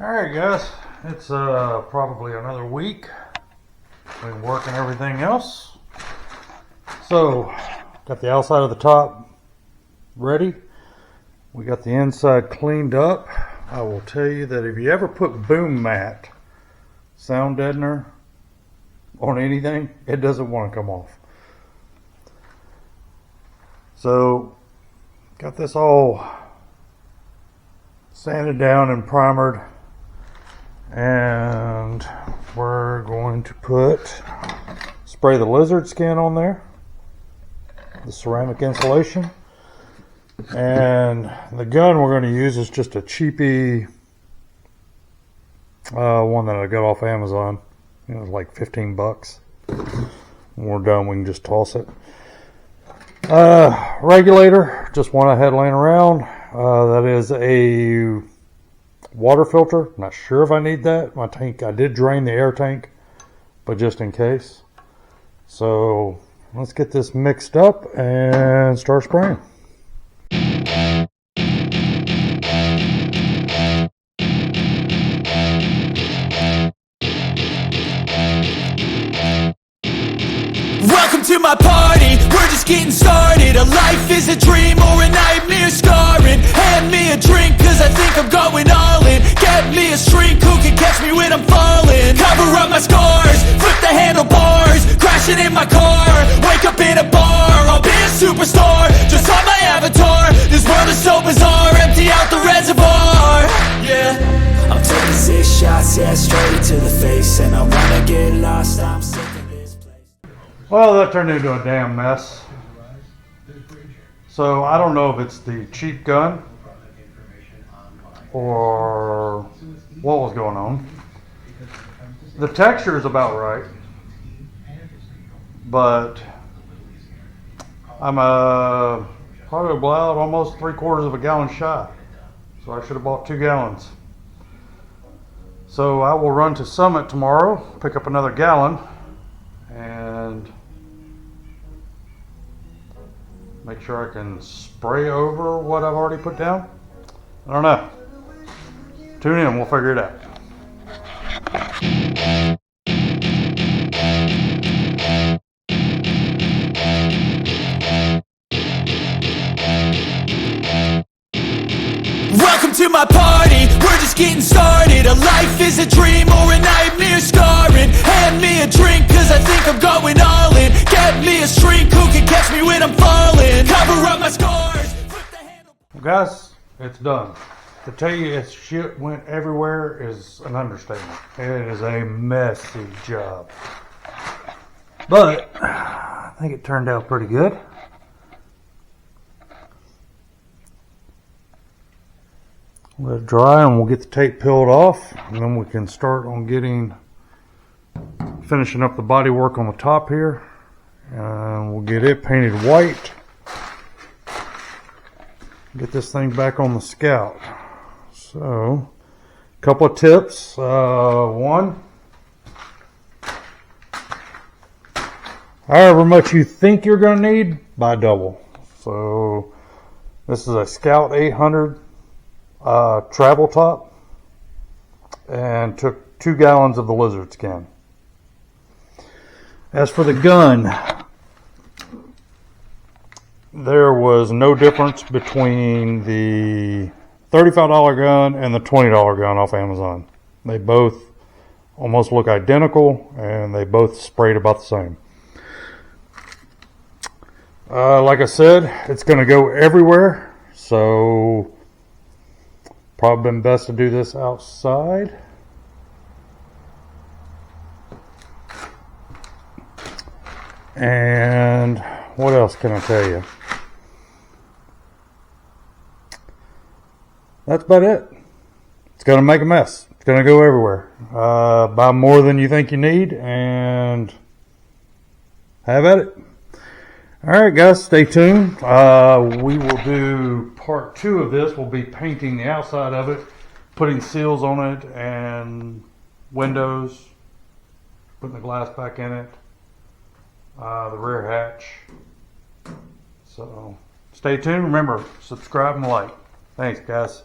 Alright guys, it's probably another week between work and everything else. So, got the outside of the top ready. We got the inside cleaned up. I will tell you that if you ever put boom mat sound deadener on anything, it doesn't want to come off. So, got this all sanded down and primered, and we're going to spray the lizard skin on there, the ceramic insulation, and the gun we're going to use is just a cheapy one that I got off Amazon. It was like 15 bucks. When we're done, we can just toss it. Regulator, just one I had laying around. That is a water filter. Not sure if I need that. My tank, I did drain the air tank, but just in case. So let's get this mixed up and start spraying. Welcome to my party, we're just getting started. A life is a dream or a nightmare scarring. Hand me a drink cause I think I'm going all in. Get me a shrink who can catch me when I'm falling. Cover up my scars, flip the handlebars. Crashing in my car, wake up in a bar. I'll be a superstar, just on my avatar. This world is so bizarre, empty out the reservoir. Yeah, I'm taking 6 shots, yeah, straight to the face. And I wanna get lost, I'm sick of this place. Well, that turned into a damn mess. So I don't know if it's the cheap gun or what was going on. The texture is about right, but I'm probably allowed almost 3/4 of a gallon shot, so I should have bought 2 gallons. So I will run to Summit tomorrow, pick up another gallon, and make sure I can spray over what I've already put down. I don't know. Tune in, we'll figure it out. Welcome to my party, we're just getting started. A life is a dream or a nightmare scarring. Hand me a drink cause I think I'm going all in. Get me a shrink who can catch me when I'm falling. Cover up my scars, flip the handle. Well, guys, it's done. To tell you its shit went everywhere is an understatement. It is a messy job. But I think it turned out pretty good. Let it dry and we'll get the tape peeled off, and then we can start on finishing up the body work on the top here, and we'll get it painted white. Get this thing back on the Scout. So, a couple of tips. One, however much you think you're going to need, buy double. So, this is a Scout 800 travel top, and took 2 gallons of the lizard skin. As for the gun, there was no difference between the $35 gun and the $20 gun off Amazon. They both almost look identical, and they both sprayed about the same. Like I said, it's going to go everywhere, so probably been best to do this outside. And what else can I tell you? That's about it. It's going to make a mess. It's going to go everywhere. Buy more than you think you need and have at it. Alright guys, stay tuned. We will do part 2 of this. We'll be painting the outside of it, putting seals on it and windows, putting the glass back in it, the rear hatch. So stay tuned. Remember, subscribe and like. Thanks guys.